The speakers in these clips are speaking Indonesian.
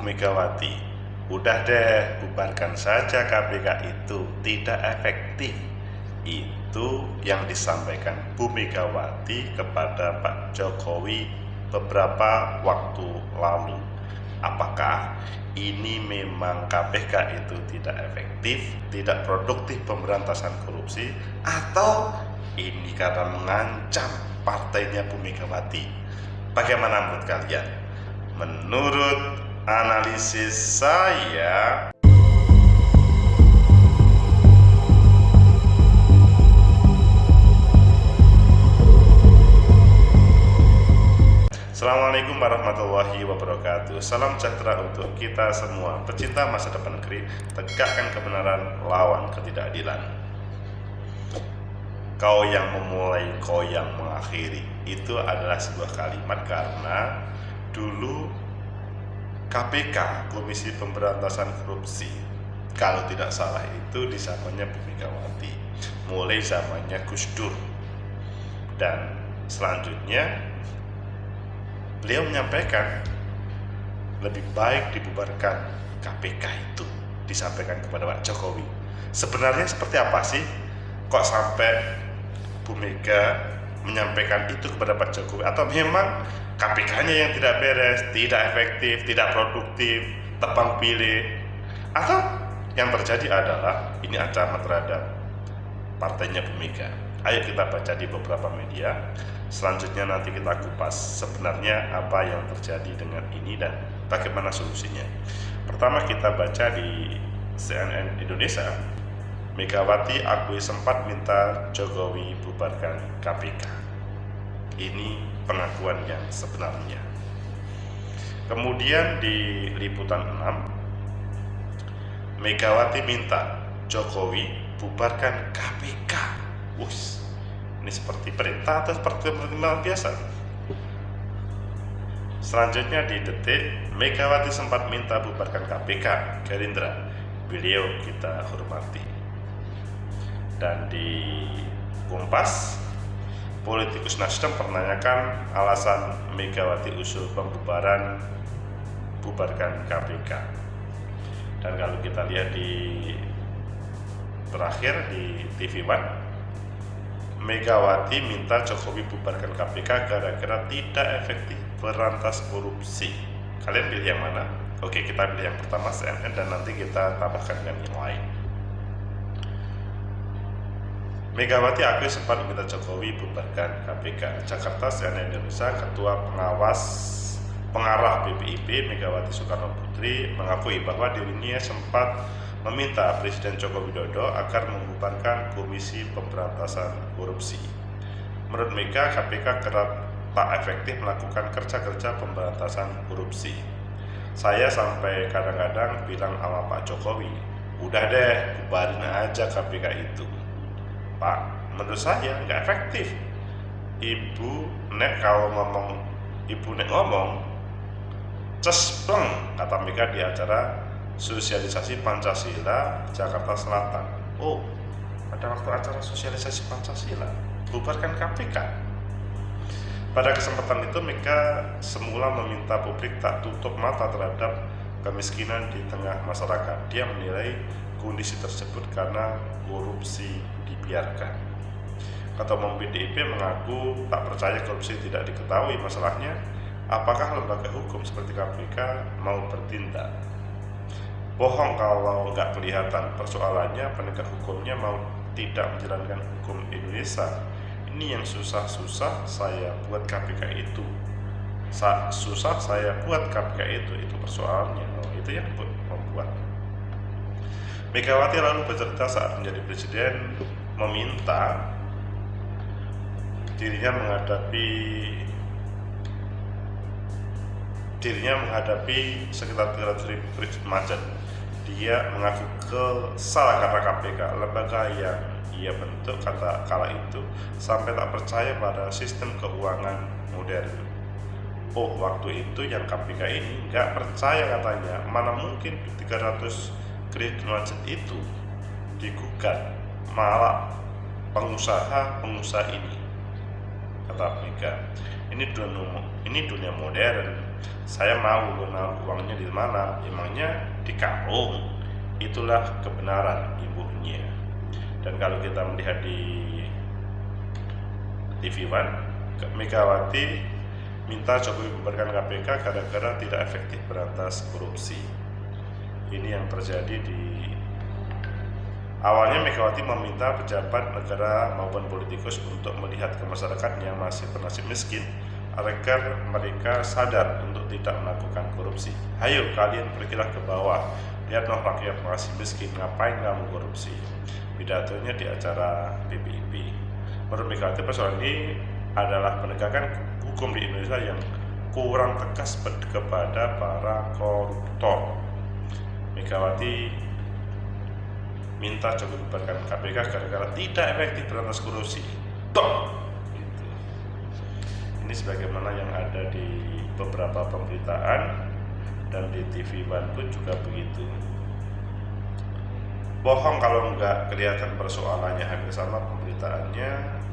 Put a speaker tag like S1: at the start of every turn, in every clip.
S1: Bu Megawati, udah deh, bubarkan saja KPK itu, tidak efektif. Itu yang disampaikan Bu Megawati kepada Pak Jokowi beberapa waktu lalu. Apakah ini memang KPK itu tidak efektif, tidak produktif pemberantasan korupsi, atau ini karena mengancam partainya Bu Megawati? Bagaimana menurut kalian? Menurut analisis saya, Assalamualaikum warahmatullahi wabarakatuh. Salam sejahtera untuk kita semua. Pecinta masa depan negeri, tegakkan kebenaran, lawan ketidakadilan. Kau yang memulai, kau yang mengakhiri. Itu adalah sebuah kalimat karena dulu KPK, Komisi Pemberantasan Korupsi, kalau tidak salah itu di zamannya Bu Megawati, mulai zamannya Gus Dur, dan selanjutnya beliau menyampaikan lebih baik dibubarkan KPK itu, disampaikan kepada Pak Jokowi. Sebenarnya seperti apa sih kok sampai Bu Mega menyampaikan itu kepada Pak Jokowi? Atau memang KPK-nya yang tidak beres, tidak efektif, tidak produktif, tebang pilih? Atau yang terjadi adalah ini ancaman terhadap partainya Bu Mega? Ayo kita baca di beberapa media. Selanjutnya nanti kita kupas sebenarnya apa yang terjadi dengan ini dan bagaimana solusinya. Pertama kita baca di CNN Indonesia. Megawati akui sempat minta Jokowi bubarkan KPK. Ini pengakuan yang sebenarnya. Kemudian di Liputan 6, Megawati minta Jokowi bubarkan KPK. Ini seperti perintah atau seperti pertimbangan biasa? Selanjutnya di Detik, Megawati sempat minta bubarkan KPK, Gerindra, beliau kita hormati. Dan di Kompas, politikus Nasdem menanyakan alasan Megawati usul pembubaran bubarkan KPK. Dan kalau kita lihat di terakhir di TV One, Megawati minta Jokowi bubarkan KPK gara-gara tidak efektif berantas korupsi. Kalian pilih yang mana? Oke, kita pilih yang pertama CNN dan nanti kita tambahkan dengan yang lain. Megawati akui sempat meminta Jokowi bubarkan KPK. Jakarta, CNN Indonesia, Ketua Pengarah BPIP Megawati Soekarno Putri mengakui bahwa dirinya sempat meminta Presiden Joko Widodo agar membubarkan Komisi Pemberantasan Korupsi. Menurut Mega, KPK kerap tak efektif melakukan kerja-kerja pemberantasan korupsi. Saya sampai kadang-kadang bilang sama Pak Jokowi, udah deh, bubarin aja KPK itu. Pak, menurut saya nggak efektif. Ibu Nek ngomong, cespleng, kata Mega di acara sosialisasi Pancasila Jakarta Selatan. Oh, pada waktu acara sosialisasi Pancasila bubarkan KPK. Pada kesempatan itu Mega semula meminta publik tak tutup mata terhadap kemiskinan di tengah masyarakat. Dia menilai kondisi tersebut karena korupsi dibiarkan. Ketua Umum PDIP mengaku tak percaya korupsi tidak diketahui. Masalahnya, apakah lembaga hukum seperti KPK mau bertindak? Bohong kalau nggak kelihatan. Persoalannya penegak hukumnya mau tidak menjalankan hukum Indonesia. Ini yang susah-susah saya buat KPK itu. Susah saya buat KPK itu persoalannya. Itu yang membuat. Megawati lalu bercerita saat menjadi presiden meminta dirinya menghadapi sekitar 300.000 kredit macet. Dia mengaku kesal karena KPK, lembaga yang ia bentuk kala itu, sampai tak percaya pada sistem keuangan modern. Oh, waktu itu yang KPK ini nggak percaya katanya, mana mungkin 300 kredit macet itu digugat, malah pengusaha ini, kata Mega. Ini dunia modern, Saya mau uangnya di mana? Emangnya di karung. Itulah kebenaran ibunya. Dan kalau kita melihat di TV One, Megawati minta Jokowi bubarkan KPK gara-gara tidak efektif berantas korupsi. Ini yang terjadi di awalnya. Megawati meminta pejabat negara maupun politikus untuk melihat ke masyarakat yang masih bernasib miskin agar mereka sadar untuk tidak melakukan korupsi. Ayo kalian pergilah ke bawah, lihatlah rakyat masih miskin, ngapain kamu korupsi? Pidatonya di acara BPIP. Menurut Megawati, persoalan ini adalah penegakan hukum di Indonesia yang kurang tegas kepada para koruptor. Megawati minta Jokowi bubarkan KPK gara-gara tidak efektif berantas korupsi. Gitu. Ini sebagaimana yang ada di beberapa pemberitaan dan di TV One pun juga begitu. Bohong kalau nggak kelihatan persoalannya, hampir sama pemberitaannya.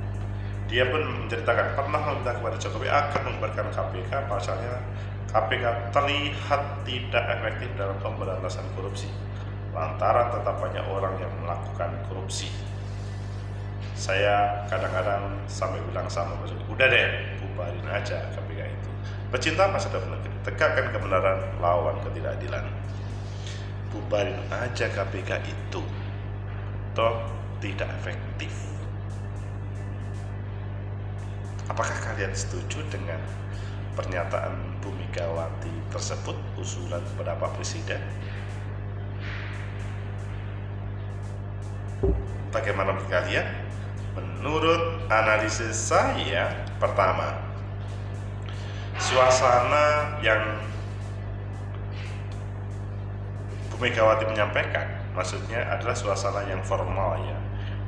S1: Dia pun menceritakan pernah meminta kepada Jokowi agar membubarkan KPK, pasalnya KPK terlihat tidak efektif dalam pemberantasan korupsi lantaran tetap banyak orang yang melakukan korupsi. Saya kadang-kadang sampai bilang sama Mas, udah deh, bubarin aja KPK itu. Pecinta masa depan negeri, tegakkan kebenaran, lawan ketidakadilan. Bubarin aja KPK itu, toh tidak efektif. Apakah kalian setuju dengan pernyataan Bu Megawati tersebut, usulan kepada Pak Presiden? Bagaimana menurut kalian? Menurut analisis saya, pertama, suasana yang Bu Megawati menyampaikan, maksudnya adalah suasana yang formal ya,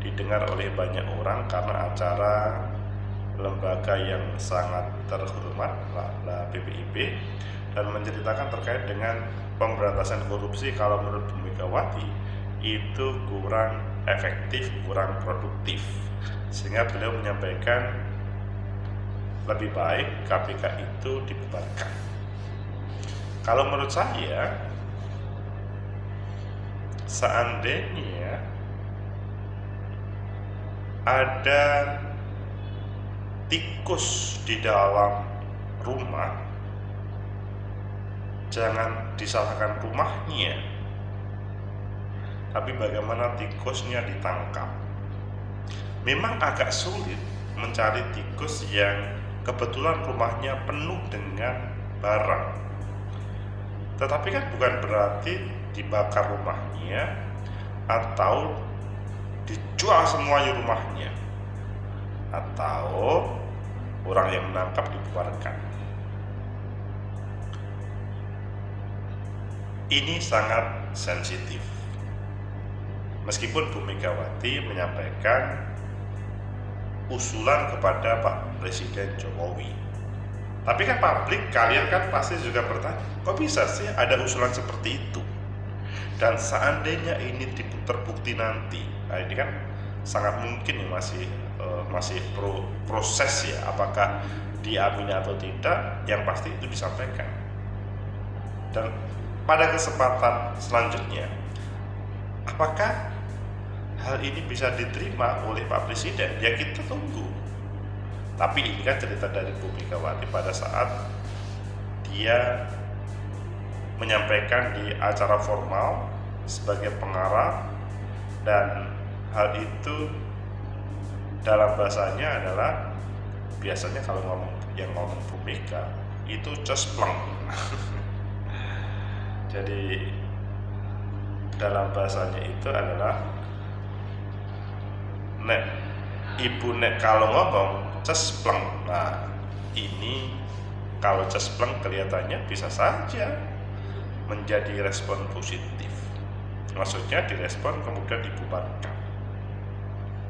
S1: didengar oleh banyak orang karena acara lembaga yang sangat terhormat, BPIP, dan menceritakan terkait dengan pemberantasan korupsi. Kalau menurut Bu Megawati itu kurang efektif, kurang produktif, sehingga beliau menyampaikan lebih baik KPK itu dibubarkan. Kalau menurut saya, seandainya ada tikus di dalam rumah, jangan disalahkan rumahnya, tapi bagaimana tikusnya ditangkap. Memang agak sulit mencari tikus yang kebetulan rumahnya penuh dengan barang, tetapi kan bukan berarti dibakar rumahnya atau dijual semuanya rumahnya, atau orang yang menangkap dibubarkan. Ini sangat sensitif. Meskipun Bu Megawati menyampaikan usulan kepada Pak Presiden Jokowi, tapi kan publik, kalian kan pasti juga bertanya, kok bisa sih ada usulan seperti itu? Dan seandainya ini terbukti nanti, nah ini kan sangat mungkin masih proses ya, apakah diamini atau tidak, yang pasti itu disampaikan. Dan pada kesempatan selanjutnya, apakah hal ini bisa diterima oleh Pak Presiden? Ya kita tunggu. Tapi ini kan cerita dari Bu Megawati pada saat dia menyampaikan di acara formal sebagai pengarah, dan hal itu dalam bahasanya adalah, biasanya kalau ngomong Bu Mega itu cespleng. Jadi dalam bahasanya itu adalah ibu kalau ngomong cespleng. Nah, ini kalau cespleng kelihatannya bisa saja menjadi respon positif. Maksudnya direspon kemudian dibubarkan.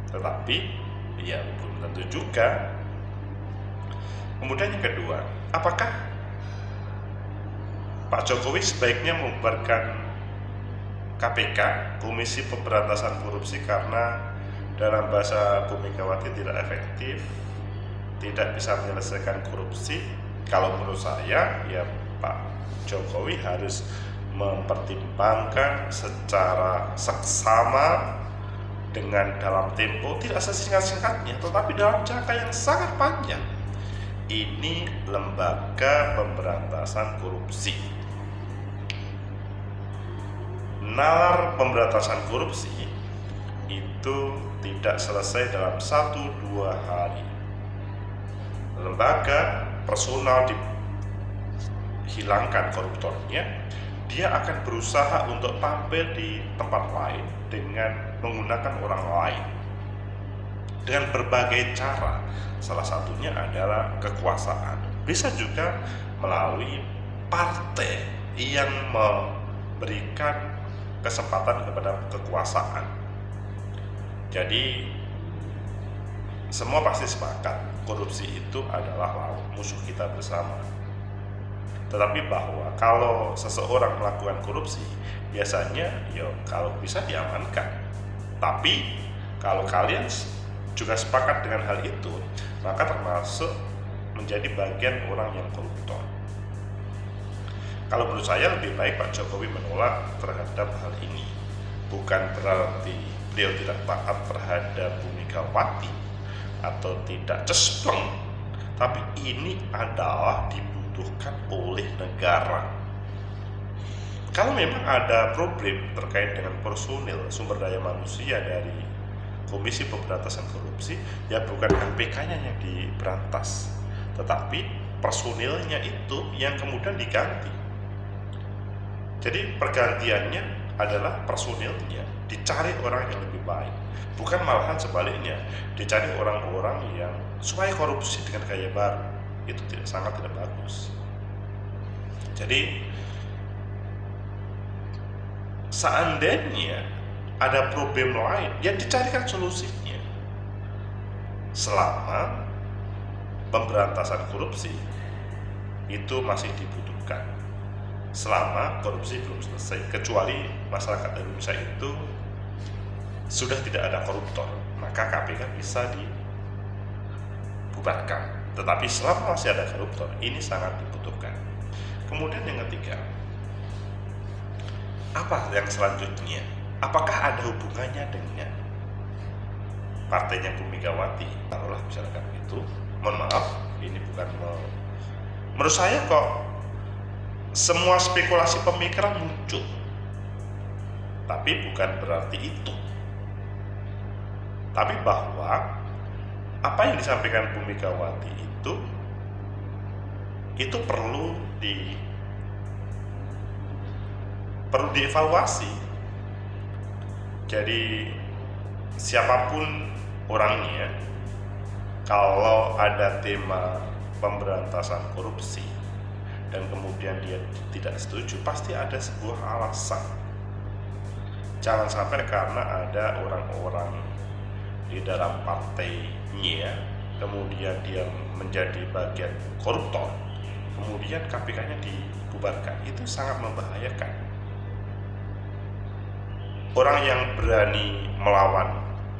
S1: Tetapi ya belum tentu juga. Kemudian yang kedua, apakah Pak Jokowi sebaiknya membubarkan KPK, Komisi Pemberantasan Korupsi, karena dalam bahasa Bu Megawati tidak efektif, tidak bisa menyelesaikan korupsi? Kalau menurut saya, ya Pak Jokowi harus mempertimbangkan secara seksama dengan dalam tempo tidak sesingkat-singkatnya, tetapi dalam jangka yang sangat panjang. Ini lembaga pemberantasan korupsi. Nalar pemberantasan korupsi itu tidak selesai dalam 1-2 hari. Lembaga personal dihilangkan koruptornya, dia akan berusaha untuk tampil di tempat lain dengan menggunakan orang lain dengan berbagai cara. Salah satunya adalah kekuasaan. Bisa juga melalui partai yang memberikan kesempatan kepada kekuasaan. Jadi semua pasti sepakat korupsi itu adalah musuh kita bersama. Tetapi bahwa kalau seseorang melakukan korupsi, biasanya kalau bisa diamankan. Tapi kalau kalian juga sepakat dengan hal itu, maka termasuk menjadi bagian orang yang koruptor. Kalau menurut saya lebih baik Pak Jokowi menolak terhadap hal ini. Bukan berarti beliau tidak taat terhadap Bu Megawati atau tidak cespleng, tapi ini adalah dibutuhkan oleh negara. Kalau memang ada problem terkait dengan personil sumber daya manusia dari Komisi Pemberantasan Korupsi, ya bukan KPK-nya yang diberantas, tetapi personilnya itu yang kemudian diganti. Jadi pergantiannya adalah personilnya, dicari orang yang lebih baik, bukan malahan sebaliknya, dicari orang-orang yang supaya korupsi dengan gaya baru. Itu sangat tidak bagus. Jadi seandainya ada problem lain, ya dicarikan solusinya. Selama pemberantasan korupsi itu masih dibutuhkan, selama korupsi belum selesai, kecuali masyarakat Indonesia itu sudah tidak ada koruptor, maka KPK bisa dibubarkan. Tetapi selama masih ada koruptor, ini sangat dibutuhkan. Kemudian yang ketiga, apa yang selanjutnya? Apakah ada hubungannya dengan partainya Bu Megawati? Taruhlah misalkan itu, mohon maaf, ini bukan menurut saya kok semua spekulasi pemikiran muncul, tapi bukan berarti itu. Tapi bahwa apa yang disampaikan Bu Megawati itu perlu dievaluasi. Jadi siapapun orangnya, kalau ada tema pemberantasan korupsi dan kemudian dia tidak setuju, pasti ada sebuah alasan. Jangan sampai karena ada orang-orang di dalam partainya kemudian dia menjadi bagian koruptor, kemudian KPK-nya dibubarkan. Itu sangat membahayakan. Orang yang berani melawan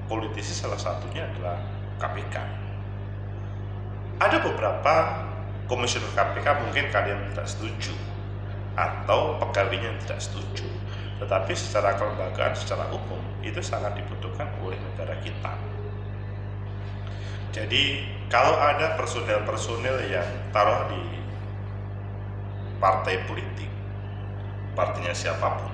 S1: politisi salah satunya adalah KPK. Ada beberapa komisioner KPK mungkin kalian tidak setuju atau pegawainya tidak setuju, tetapi secara kelembagaan, secara umum itu sangat dibutuhkan oleh negara kita. Jadi kalau ada personel-personel yang taruh di partai politik, partainya siapapun,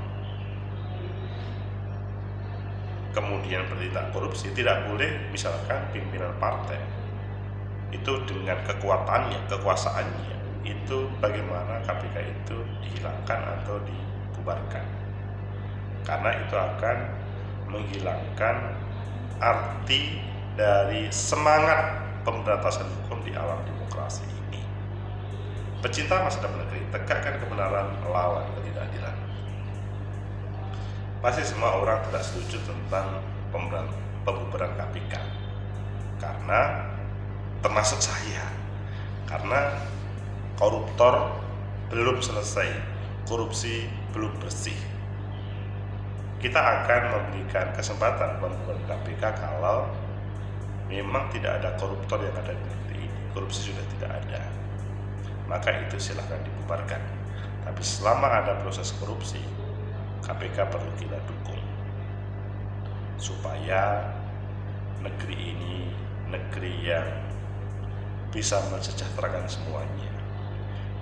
S1: kemudian bertindak korupsi, tidak boleh misalkan pimpinan partai itu dengan kekuatannya, kekuasaannya, itu bagaimana KPK itu dihilangkan atau dibubarkan, karena itu akan menghilangkan arti dari semangat pemberantasan hukum di alam demokrasi ini. Pecinta masa depan negeri, tegakkan kebenaran, lawan ketidakadilan. Pasti semua orang tidak setuju tentang pembubaran KPK, karena termasuk saya, karena koruptor belum selesai, korupsi belum bersih. Kita akan memberikan kesempatan pembubaran KPK kalau memang tidak ada koruptor yang ada di negeri ini, korupsi sudah tidak ada. maka itu silahkan dibubarkan. Tapi selama ada proses korupsi, KPK perlu kita dukung supaya negeri ini negeri yang bisa mensejahterakan semuanya.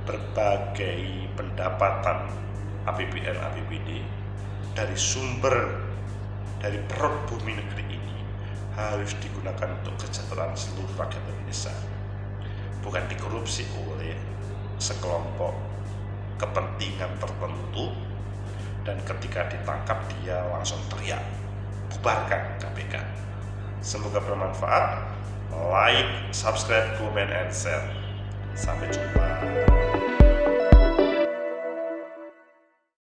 S1: Berbagai pendapatan APBN APBD dari sumber dari perut bumi negeri ini harus digunakan untuk kesejahteraan seluruh rakyat Indonesia, bukan dikorupsi oleh sekelompok kepentingan tertentu dan ketika ditangkap dia langsung teriak, bubarkan KPK. Semoga bermanfaat. Like, subscribe, comment, and share. Sampai jumpa.